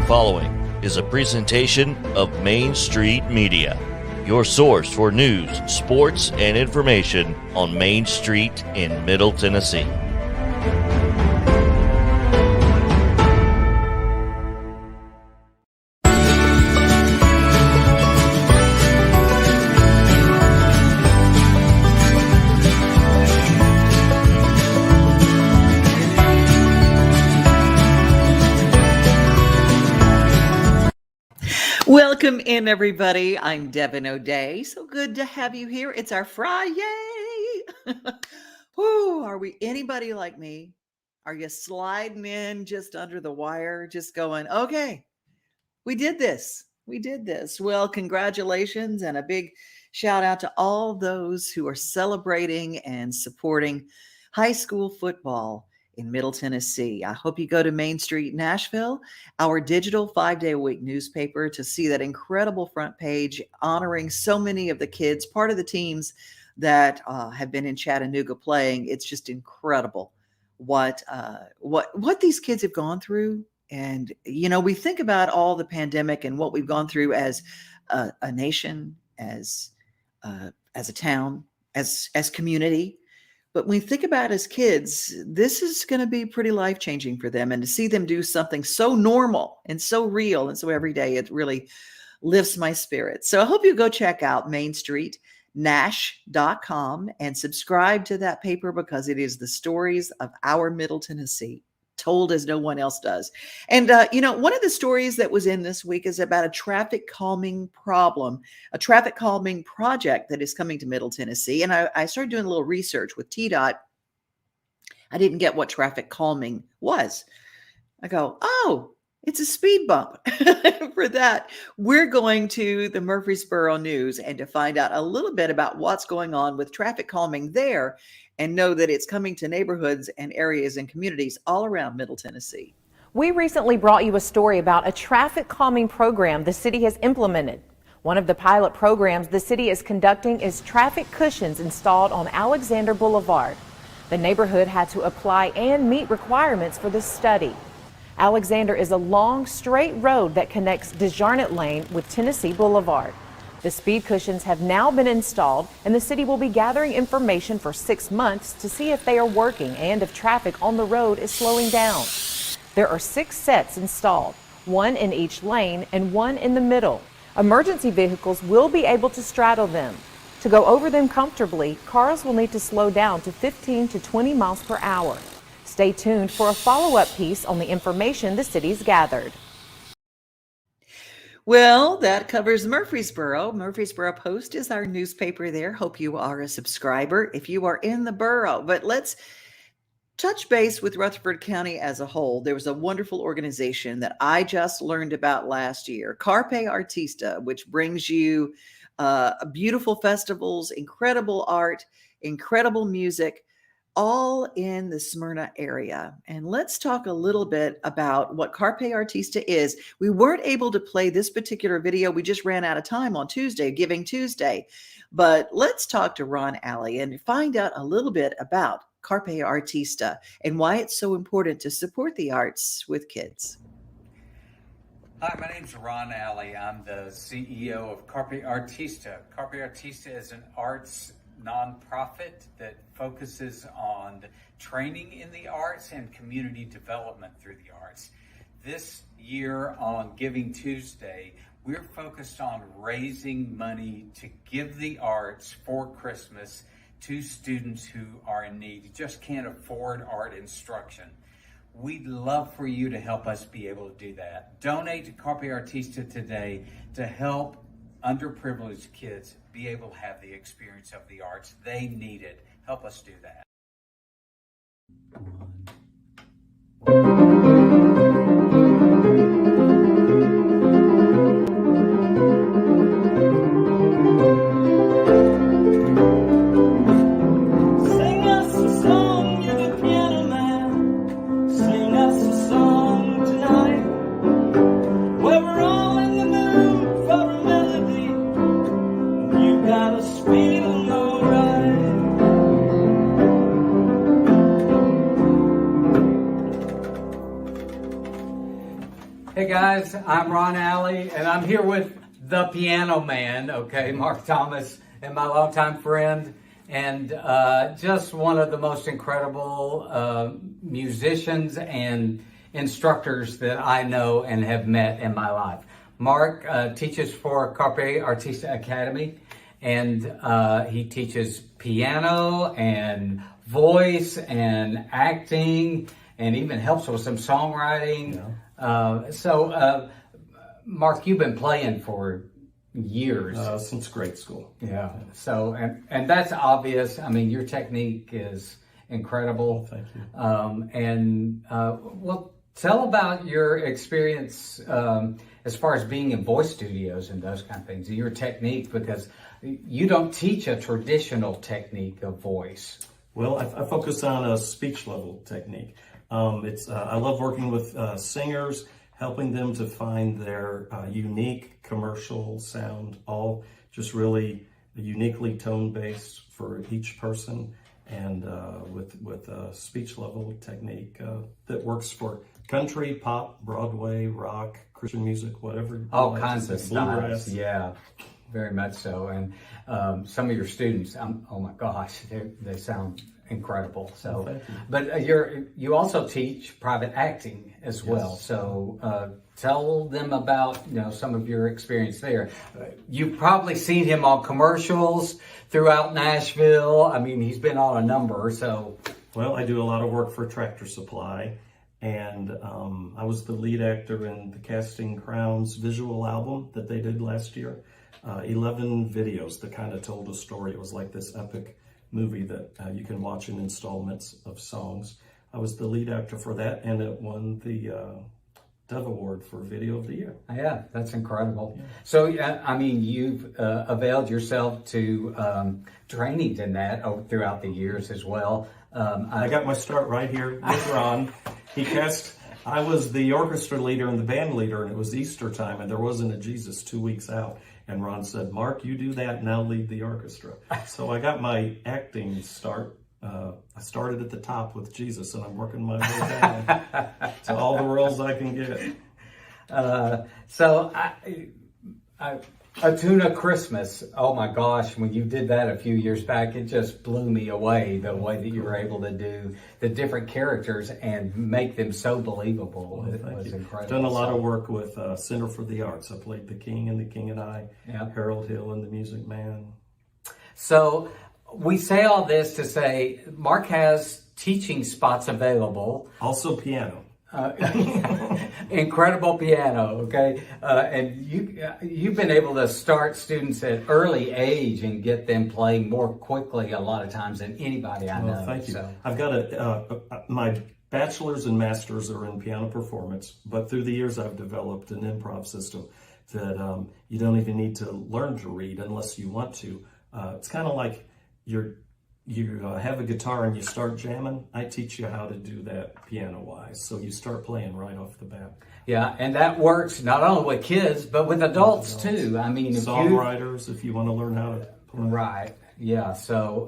following is a presentation of Main Street Media, your source for news, sports, and information on Main Street in Middle Tennessee. Welcome in, everybody. I'm Devin O'Day. So good to have you here. It's our Friday. Whew, are we anybody like me? Are you sliding in just under the wire, just going, okay, we did this. We did this. Well, congratulations and a big shout out to all those who are celebrating and supporting high school football in Middle Tennessee. I hope you go to Main Street Nashville, our digital 5-day-a-week newspaper, to see that incredible front page honoring so many of the kids, part of the teams that have been in Chattanooga playing. It's just incredible what these kids have gone through. And, you know, we think about all the pandemic and what we've gone through as a nation, as a town, as community. But when we think about as kids, this is going to be pretty life-changing for them. And to see them do something so normal and so real and so everyday, it really lifts my spirit. So I hope you go check out mainstreetnash.com and subscribe to that paper, because it is the stories of our Middle Tennessee, told as no one else does. And, one of the stories that was in this week is about a traffic calming project that is coming to Middle Tennessee. And I started doing a little research with TDOT. I didn't get what traffic calming was. I go, oh, it's a speed bump. For that, we're going to the Murfreesboro News and to find out a little bit about what's going on with traffic calming there, and know that it's coming to neighborhoods and areas and communities all around Middle Tennessee. We recently brought you a story about a traffic calming program the city has implemented. One of the pilot programs the city is conducting is traffic cushions installed on Alexander Boulevard. The neighborhood had to apply and meet requirements for this study. Alexander is a long, straight road that connects DeJarnette Lane with Tennessee Boulevard. The speed cushions have now been installed, and the city will be gathering information for 6 months to see if they are working and if traffic on the road is slowing down. There are 6 sets installed, 1 in each lane and 1 in the middle. Emergency vehicles will be able to straddle them. To go over them comfortably, cars will need to slow down to 15 to 20 miles per hour. Stay tuned for a follow-up piece on the information the city's gathered. Well, that covers Murfreesboro. Murfreesboro Post is our newspaper there. Hope you are a subscriber if you are in the borough. But let's touch base with Rutherford County as a whole. There was a wonderful organization that I just learned about last year, Carpe Artista, which brings you beautiful festivals, incredible art, incredible music, all in the Smyrna area. And let's talk a little bit about what Carpe Artista is. We weren't able to play this particular video. We just ran out of time on Tuesday, Giving Tuesday. But let's talk to Ron Alley and find out a little bit about Carpe Artista and why it's so important to support the arts with kids. Hi, my name's Ron Alley. I'm the CEO of Carpe Artista. Carpe Artista is an arts nonprofit that focuses on training in the arts and community development through the arts. This year on Giving Tuesday, we're focused on raising money to give the arts for Christmas to students who are in need, who just can't afford art instruction. We'd love for you to help us be able to do that. Donate to Carpe Artista today to help underprivileged kids be able to have the experience of the arts. They need it. Help us do that. Hey guys, I'm Ron Alley, and I'm here with the piano man, okay, Mark Thomas, and my longtime friend, and just one of the most incredible musicians and instructors that I know and have met in my life. Mark teaches for Carpe Artista Academy, and he teaches piano and voice and acting, and even helps with some songwriting. Yeah. Mark, you've been playing for years. Since grade school. Yeah. So, and that's obvious. I mean, your technique is incredible. Thank you. Well, tell about your experience as far as being in voice studios and those kind of things, your technique, because you don't teach a traditional technique of voice. Well, I focus on a speech level technique. I love working with singers, helping them to find their unique commercial sound, all just really uniquely tone-based for each person, and with a speech level technique that works for country, pop, Broadway, rock, Christian music, whatever. All kinds of styles. Bluegrass. Yeah, very much so. And some of your students, oh my gosh, they sound incredible. So, thank you. But you also teach private acting as well. Yes. So tell them about some of your experience there. You've probably seen him on commercials throughout Nashville. I mean, he's been on a number. So, well, I do a lot of work for Tractor Supply, and I was the lead actor in the Casting Crowns visual album that they did last year. 11 videos that kind of told a story. It was like this epic movie that you can watch in installments of songs. I was the lead actor for that, and it won the Dove Award for Video of the Year. Yeah, that's incredible. Yeah. So, I mean, you've availed yourself to training in that throughout the years as well. I got my start right here with Ron. I was the orchestra leader and the band leader, and it was Easter time, and there wasn't a Jesus 2 weeks out. And Ron said, "Mark, you do that, now lead the orchestra." So I got my acting start. I started at the top with Jesus, and I'm working my way down to all the roles I can get. So A Tuna Christmas, oh my gosh, when you did that a few years back, it just blew me away, the way that you were able to do the different characters and make them so believable. Well, it was incredible. I've done a lot of work with Center for the Arts. I played the King and the King and I, yeah. Harold Hill and the Music Man. So we say all this to say Mark has teaching spots available. Also piano. Incredible piano, okay? And you've been able to start students at early age and get them playing more quickly a lot of times than anybody I know. Well, thank you. So. I've got my bachelor's and master's are in piano performance, but through the years I've developed an improv system that you don't even need to learn to read unless you want to. It's kind of like you have a guitar and you start jamming. I teach you how to do that piano-wise. So you start playing right off the bat. Yeah, and that works not only with kids, but with adults too. I mean, songwriters, if you want to learn how to play. Right, yeah. So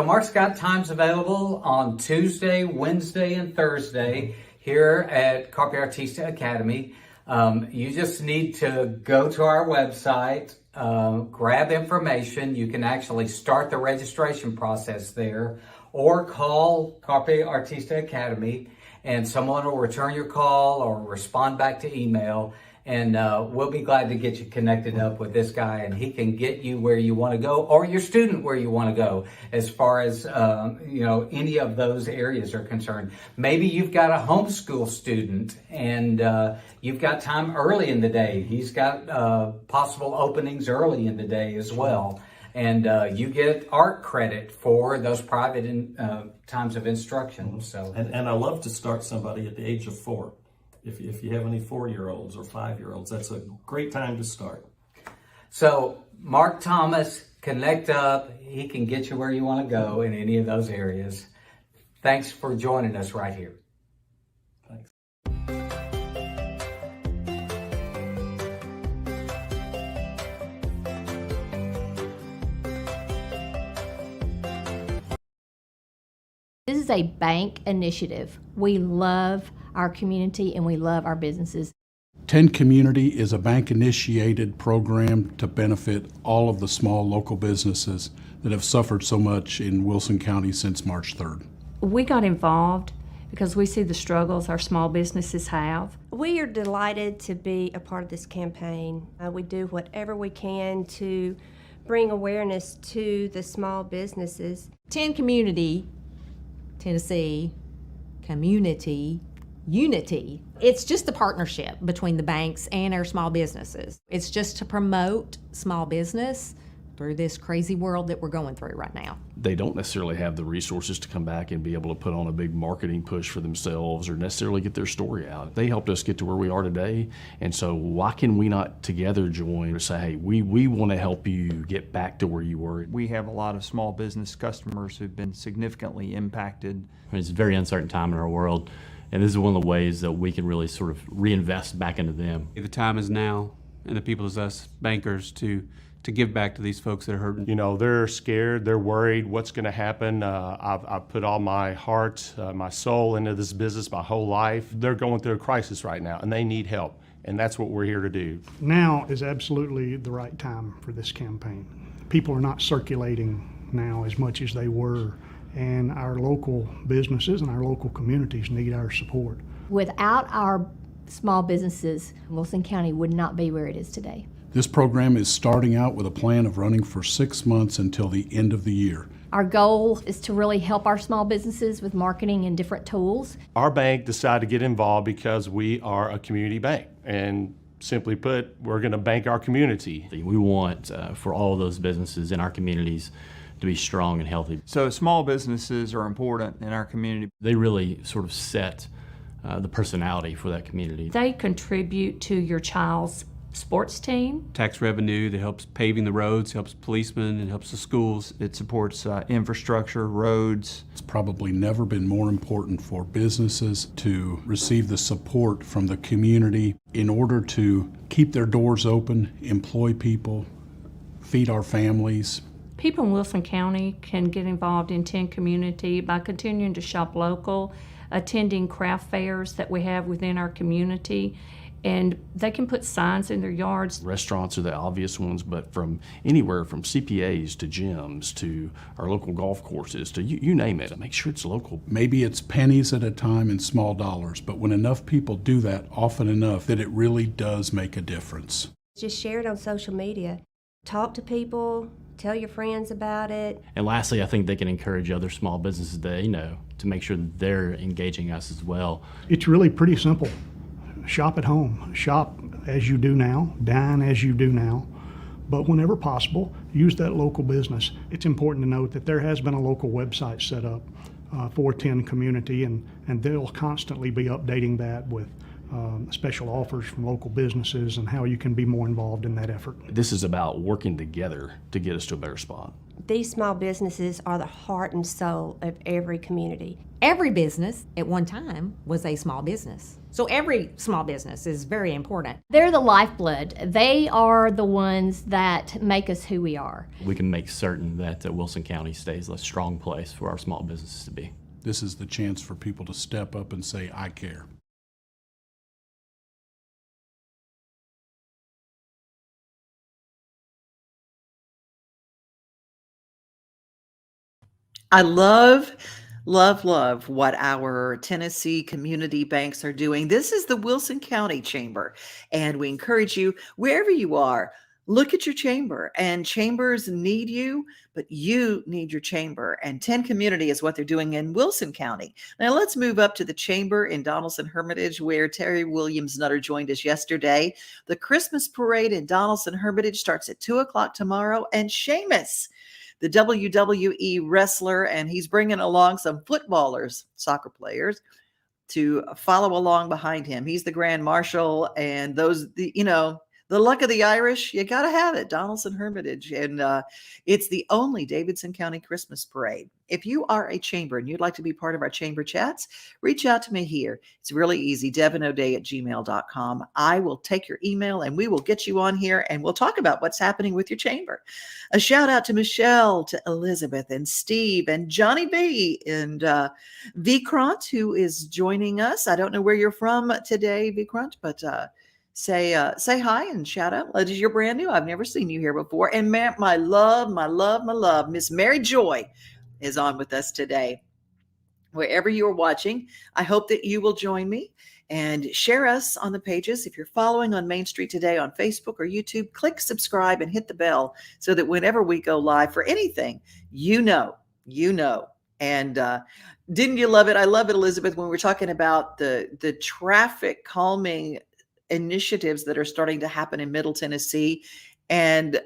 Mark's got times available on Tuesday, Wednesday, and Thursday here at Carpe Artista Academy. You just need to go to our website, grab information. You can actually start the registration process there, or call Carpe Artista Academy, and someone will return your call or respond back to email, and we'll be glad to get you connected up with this guy, and he can get you where you want to go, or your student where you want to go, as far as any of those areas are concerned. Maybe you've got a homeschool student and you've got time early in the day. He's got possible openings early in the day as well. And you get art credit for those private times of instruction. So, and I love to start somebody at the age of 4. If you have any 4-year-olds or 5-year-olds, that's a great time to start. So Mark Thomas, connect up. He can get you where you want to go in any of those areas. Thanks for joining us right here. Thanks. This is a bank initiative. We love our community and we love our businesses. 10 Community is a bank-initiated program to benefit all of the small local businesses that have suffered so much in Wilson County since March 3rd. We got involved because we see the struggles our small businesses have. We are delighted to be a part of this campaign. We do whatever we can to bring awareness to the small businesses. 10 Community, Tennessee, Community, Unity. It's just a partnership between the banks and our small businesses. It's just to promote small business through this crazy world that we're going through right now. They don't necessarily have the resources to come back and be able to put on a big marketing push for themselves or necessarily get their story out. They helped us get to where we are today, and so why can we not together join and say, hey, we want to help you get back to where you were? We have a lot of small business customers who've been significantly impacted. It's a very uncertain time in our world, and this is one of the ways that we can really sort of reinvest back into them. The time is now, and the people as us bankers to give back to these folks that are hurting. You know, they're scared, they're worried, what's going to happen. I've put all my heart, my soul into this business my whole life. They're going through a crisis right now, and they need help, and that's what we're here to do. Now is absolutely the right time for this campaign. People are not circulating now as much as they were, and our local businesses and our local communities need our support. Without our small businesses, Wilson County would not be where it is today. This program is starting out with a plan of running for 6 months until the end of the year. Our goal is to really help our small businesses with marketing and different tools. Our bank decided to get involved because we are a community bank, and simply put, we're going to bank our community. We want for all of those businesses in our communities to be strong and healthy. So small businesses are important in our community. They really sort of set the personality for that community. They contribute to your child's sports team. Tax revenue that helps paving the roads, helps policemen, and helps the schools. It supports infrastructure, roads. It's probably never been more important for businesses to receive the support from the community in order to keep their doors open, employ people, feed our families. People in Wilson County can get involved in 10 Community by continuing to shop local, attending craft fairs that we have within our community, and they can put signs in their yards. Restaurants are the obvious ones, but from anywhere from CPAs to gyms to our local golf courses to you name it, make sure it's local. Maybe it's pennies at a time and small dollars, but when enough people do that often enough, that it really does make a difference. Just share it on social media. Talk to people, tell your friends about it. And lastly, I think they can encourage other small businesses they know to make sure that they're engaging us as well. It's really pretty simple. Shop at home. Shop as you do now, dine as you do now, but whenever possible, use that local business. It's important to note that there has been a local website set up for 10 Community, and they'll constantly be updating that with special offers from local businesses and how you can be more involved in that effort. This is about working together to get us to a better spot. These small businesses are the heart and soul of every community. Every business at one time was a small business. So every small business is very important. They're the lifeblood. They are the ones that make us who we are. We can make certain that Wilson County stays a strong place for our small businesses to be. This is the chance for people to step up and say, I care. I love what our Tennessee community banks are doing. This is the Wilson County Chamber, and we encourage you, wherever you are, look at your chamber. And chambers need you, but you need your chamber. And 10 Community is what they're doing in Wilson County. Now let's move up to the chamber in Donaldson Hermitage, where Terry Williams Nutter joined us yesterday. The Christmas parade in Donaldson Hermitage starts at 2 o'clock tomorrow, and Sheamus, the WWE wrestler, and he's bringing along some footballers, soccer players, to follow along behind him. He's the Grand Marshal, and the luck of the Irish, you got to have it. Donaldson Hermitage. And it's the only Davidson County Christmas parade. If you are a chamber and you'd like to be part of our chamber chats, reach out to me here. It's really easy. devinoday@gmail.com. I will take your email and we will get you on here and we'll talk about what's happening with your chamber. A shout out to Michelle, to Elizabeth and Steve and Johnny B and Vikrant, who is joining us. I don't know where you're from today, Vikrant, but say hi and shout out. Ladies, you're brand new. I've never seen you here before. And my love, Miss Mary Joy is on with us today. Wherever you are watching, I hope that you will join me and share us on the pages. If you're following on Main Street Today on Facebook or YouTube, click subscribe and hit the bell so that whenever we go live for anything, you know. And didn't you love it? I love it, Elizabeth, when we're talking about the traffic calming initiatives that are starting to happen in Middle Tennessee. And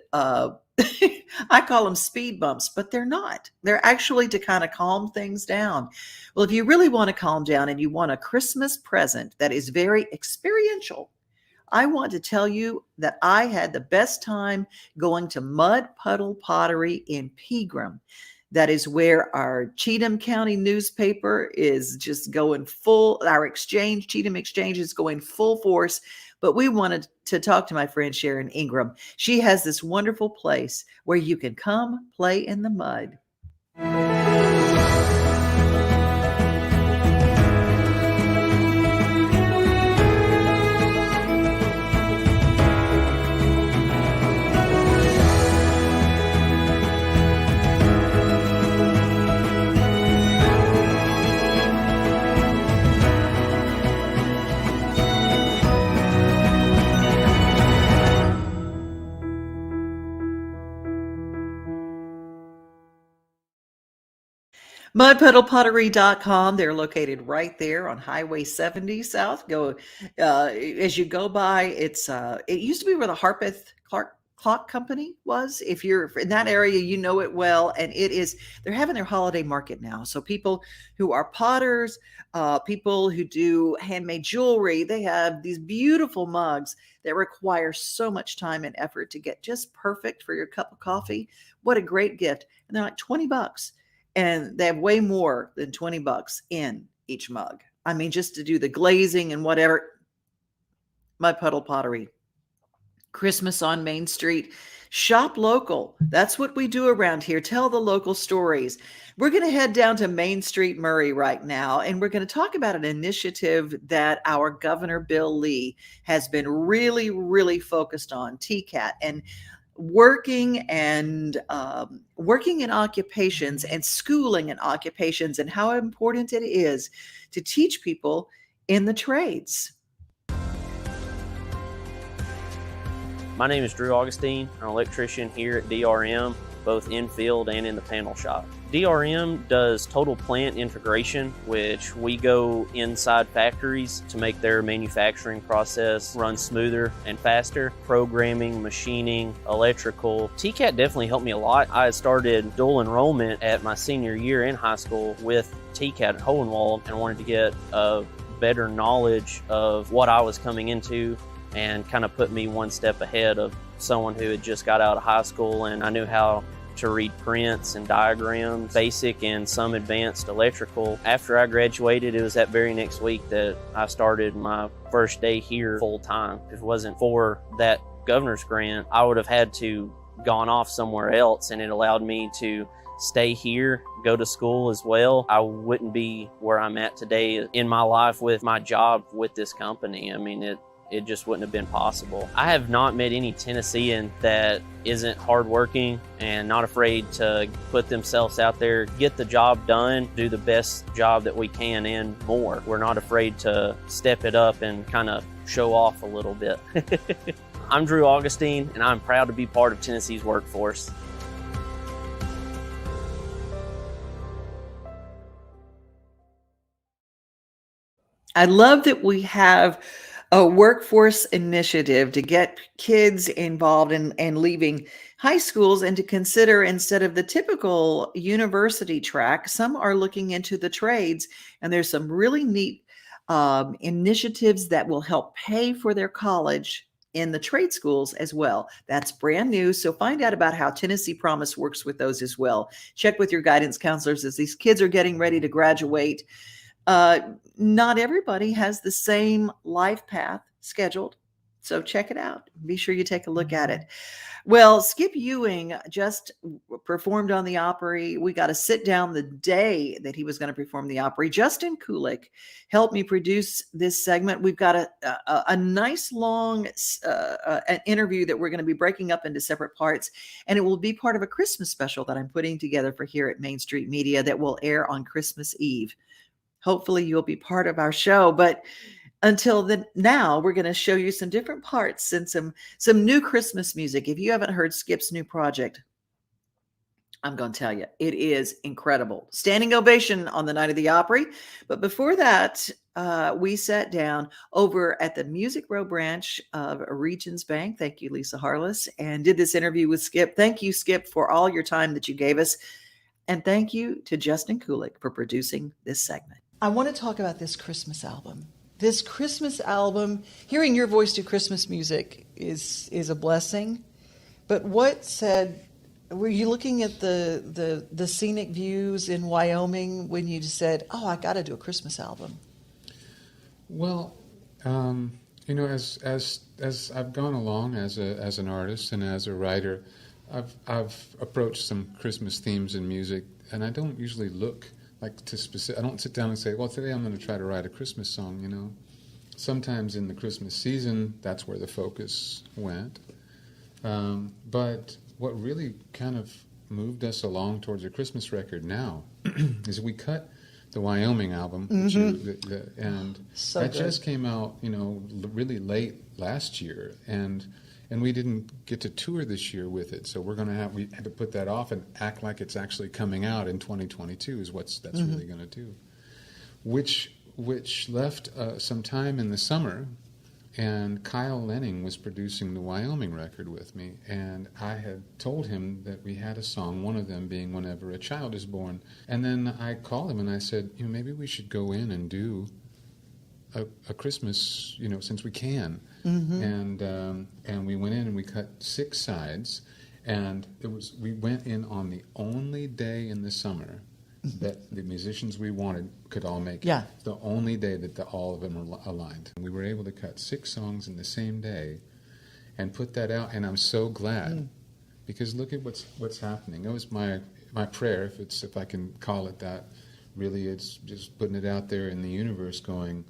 I call them speed bumps, but they're not. They're actually to kind of calm things down. Well, if you really want to calm down and you want a Christmas present that is very experiential, I want to tell you that I had the best time going to Puddle Pottery in Pegram. That is where our Cheatham County newspaper is just going full, our exchange, Cheatham Exchange, is going full force. But we wanted to talk to my friend Sharon Ingram. She has this wonderful place where you can come play in the mud. MudPuddlePottery.com. They're located right there on Highway 70 South. Go as you go by. It used to be where the Harpeth Clock Company was. If you're in that area, you know it well. And they're having their holiday market now. So people who are potters, people who do handmade jewelry, they have these beautiful mugs that require so much time and effort to get just perfect for your cup of coffee. What a great gift. And they're like $20. And they have way more than $20 in each mug. I mean, just to do the glazing and whatever. Mud Puddle Pottery. Christmas on Main Street. Shop local. That's what we do around here. Tell the local stories. We're going to head down to Main Street Murray right now, and we're going to talk about an initiative that our Governor Bill Lee has been really, really focused on, TCAT, and working in occupations and schooling in occupations, and how important it is to teach people in the trades. My name is Drew Augustine. I'm an electrician here at DRM, both in field and in the panel shop. DRM does total plant integration, which we go inside factories to make their manufacturing process run smoother and faster. Programming, machining, electrical. TCAT definitely helped me a lot. I started dual enrollment at my senior year in high school with TCAT at Hohenwald and wanted to get a better knowledge of what I was coming into, and kind of put me one step ahead of someone who had just got out of high school, and I knew how to read prints and diagrams, basic and some advanced electrical. After I graduated, it was that very next week that I started my first day here full time. If it wasn't for that governor's grant, I would have had to gone off somewhere else, and it allowed me to stay here, go to school as well. I wouldn't be where I'm at today in my life with my job with this company. I mean, it just wouldn't have been possible. I have not met any Tennessean that isn't hardworking and not afraid to put themselves out there, get the job done, do the best job that we can and more. We're not afraid to step it up and kind of show off a little bit. I'm Drew Augustine, and I'm proud to be part of Tennessee's workforce. I love that we have a workforce initiative to get kids involved in leaving high schools, and to consider, instead of the typical university track, some are looking into the trades, and there's some really neat initiatives that will help pay for their college in the trade schools as well. That's brand new. So find out about how Tennessee Promise works with those as well. Check with your guidance counselors as these kids are getting ready to graduate. Not everybody has the same life path scheduled. So check it out. Be sure you take a look at it. Well, Skip Ewing just performed on the Opry. We got to sit down the day that he was going to perform the Opry. Justin Kulik helped me produce this segment. We've got a nice long an interview that we're going to be breaking up into separate parts, and it will be part of a Christmas special that I'm putting together for here at Main Street Media that will air on Christmas Eve. Hopefully you'll be part of our show, but until then, now we're going to show you some different parts and some new Christmas music. If you haven't heard Skip's new project, I'm going to tell you, it is incredible. Standing ovation on the night of the Opry. But before that, we sat down over at the Music Row branch of Regions Bank. Thank you, Lisa Harless, and did this interview with Skip. Thank you, Skip, for all your time that you gave us. And thank you to Justin Kulik for producing this segment. I want to talk about this Christmas album. This Christmas album, hearing your voice do Christmas music is a blessing. But what said, were you looking at the scenic views in Wyoming when you just said, "Oh, I got to do a Christmas album"? Well, as I've gone along as an artist and as a writer, I've approached some Christmas themes in music, and I don't usually look to specific. I don't sit down and say, well, today I'm going to try to write a Christmas song, Sometimes in the Christmas season, that's where the focus went. But what really kind of moved us along towards a Christmas record now is we cut the Wyoming album, and so that good. just came out, really late last year, and we didn't get to tour this year with it, so we had to put that off and act like it's actually coming out in 2022 is that's really going to do, which left some time in the summer, and Kyle Lenning was producing the Wyoming record with me, and I had told him that we had a song, one of them being Whenever a Child is Born, and then I called him and I said, maybe we should go in and do a Christmas, since we can. And we went in and we cut 6 sides, and we went in on the only day in the summer that the musicians we wanted could all make it. Yeah. The only day that all of them were aligned. We were able to cut 6 songs in the same day and put that out, and I'm so glad because look at what's happening. That was my prayer, if I can call it that. Really, it's just putting it out there in the universe going,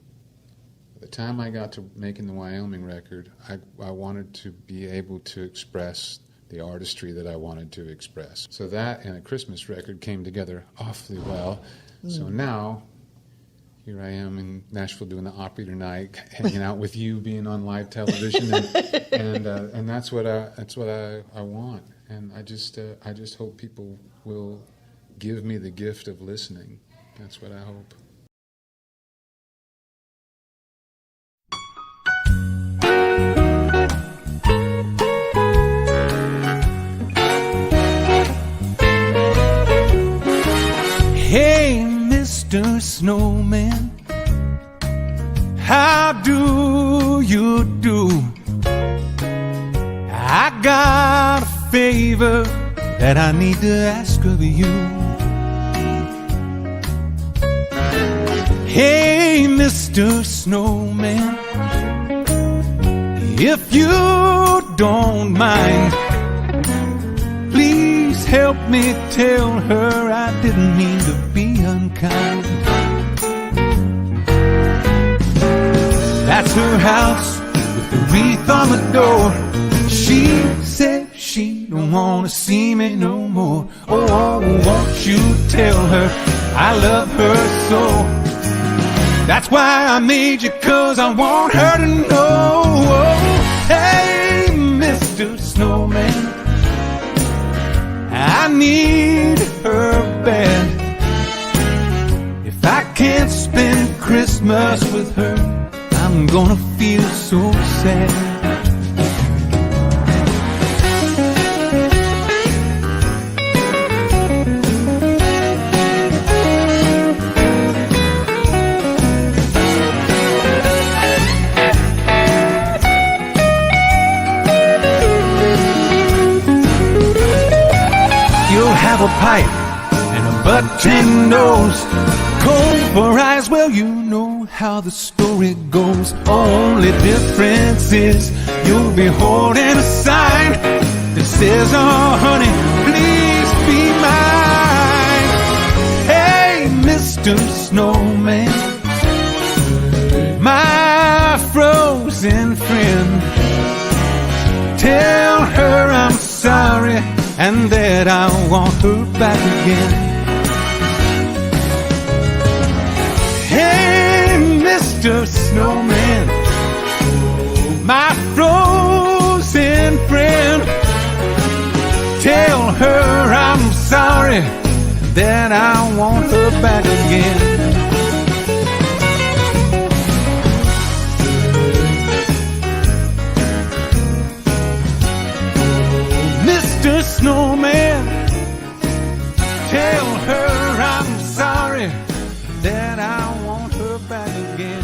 the time I got to making the Wyoming record, I wanted to be able to express the artistry that I wanted to express. So that and a Christmas record came together awfully well. So now, here I am in Nashville doing the Opry tonight, hanging out with you, being on live television, and that's what I want. And I just hope people will give me the gift of listening. That's what I hope. Hey, Mr. Snowman, how do you do? I got a favor that I need to ask of you. Hey, Mr. Snowman, if you don't mind, please help me tell her I didn't mean to be unkind. That's her house with the wreath on the door. She said she don't want to see me no more. Oh, won't you tell her I love her so? That's why I made you, 'cause I want her to know. Hey, Mr. Snowman, I need her bad. If I can't spend Christmas with her, I'm gonna feel so sad. Have a pipe and a butt-tin nose, comb for eyes Well, you know how the story goes. Only difference is you'll be holding a sign that says, oh, honey, please be mine. Hey, Mr. Snowman, my frozen friend, tell her I'm sorry and that I want her back again. Hey, Mr. Snowman, my frozen friend, tell her I'm sorry that I want her back again. Mr. Snowman, tell her I'm sorry that I want her back again.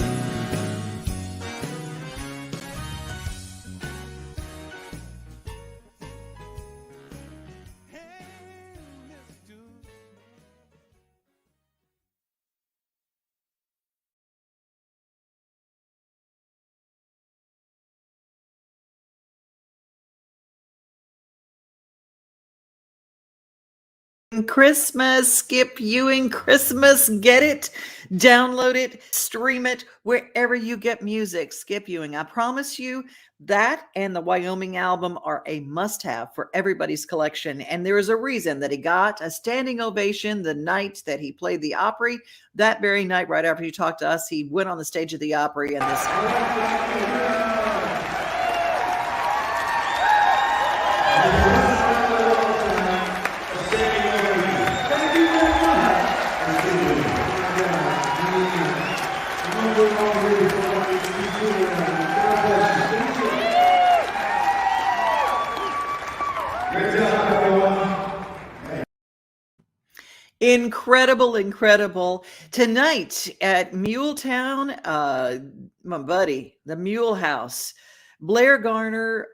Christmas, Skip Ewing Christmas. Get it, download it, stream it wherever you get music. Skip Ewing. I promise you that and the Wyoming album are a must-have for everybody's collection. And there is a reason that he got a standing ovation the night that he played the Opry. That very night, right after he talked to us, he went on the stage of the Opry and this. Incredible. Tonight at Muletown, my buddy, the Mule House, Blair Garner,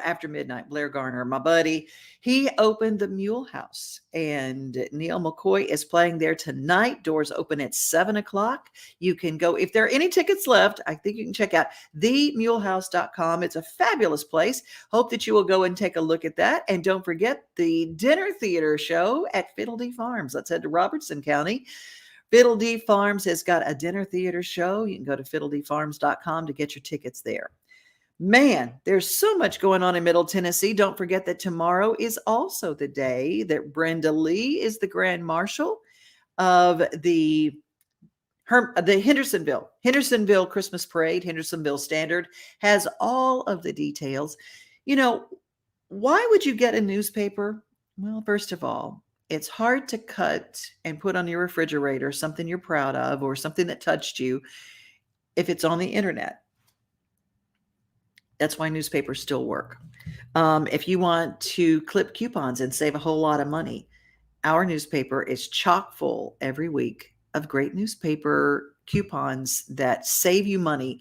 after midnight, Blair Garner, my buddy, he opened the Mule House, and Neil McCoy is playing there tonight. Doors open at 7:00. You can go, if there are any tickets left, I think you can check out themulehouse.com. It's a fabulous place. Hope that you will go and take a look at that. And don't forget the dinner theater show at Fiddle Dee Farms. Let's head to Robertson County. Fiddle Dee Farms has got a dinner theater show. You can go to fiddledeefarms.com to get your tickets there. Man, there's so much going on in Middle Tennessee. Don't forget that tomorrow is also the day that Brenda Lee is the Grand Marshal of the Hendersonville Christmas Parade. Hendersonville Standard has all of the details. Why would you get a newspaper? Well, first of all, it's hard to cut and put on your refrigerator something you're proud of or something that touched you if it's on the internet. That's why newspapers still work. If you want to clip coupons and save a whole lot of money, our newspaper is chock full every week of great newspaper coupons that save you money.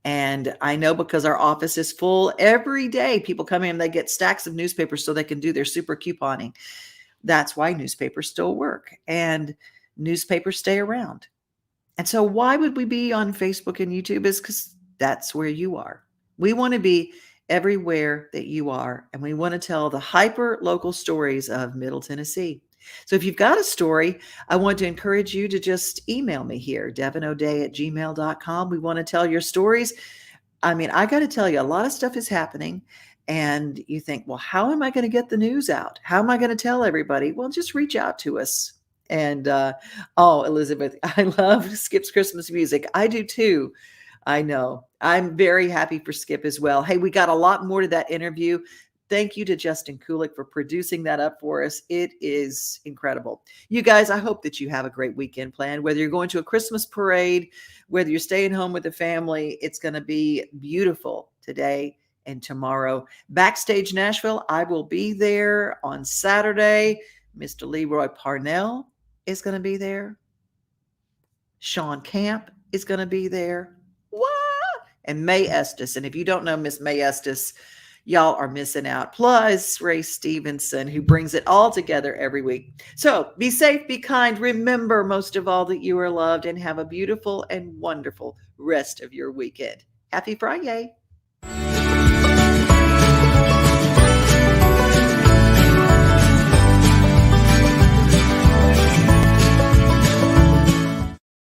And I know because our office is full every day. People come in, they get stacks of newspapers so they can do their super couponing. That's why newspapers still work and newspapers stay around. And so why would we be on Facebook and YouTube? Is because that's where you are. We want to be everywhere that you are, and we want to tell the hyper local stories of Middle Tennessee. So if you've got a story, I want to encourage you to just email me here, devinoday@gmail.com. We want to tell your stories. I got to tell you, a lot of stuff is happening, and you think, well, how am I going to get the news out? How am I going to tell everybody? Well, just reach out to us. And, Elizabeth, I love Skip's Christmas music. I do too. I know. I'm very happy for Skip as well. Hey, we got a lot more to that interview. Thank you to Justin Kulik for producing that up for us. It is incredible. You guys, I hope that you have a great weekend planned, whether you're going to a Christmas parade, whether you're staying home with the family. It's going to be beautiful today and tomorrow. Backstage Nashville, I will be there on Saturday. Mr. Leroy Parnell is going to be there. Sean Camp is going to be there. What? And May Estes. And if you don't know Miss May Estes, Y'all are missing out. Plus, Ray Stevenson, who brings it all together every week. So be safe, be kind. Remember, most of all, that you are loved, and have a beautiful and wonderful rest of your weekend. Happy Friday.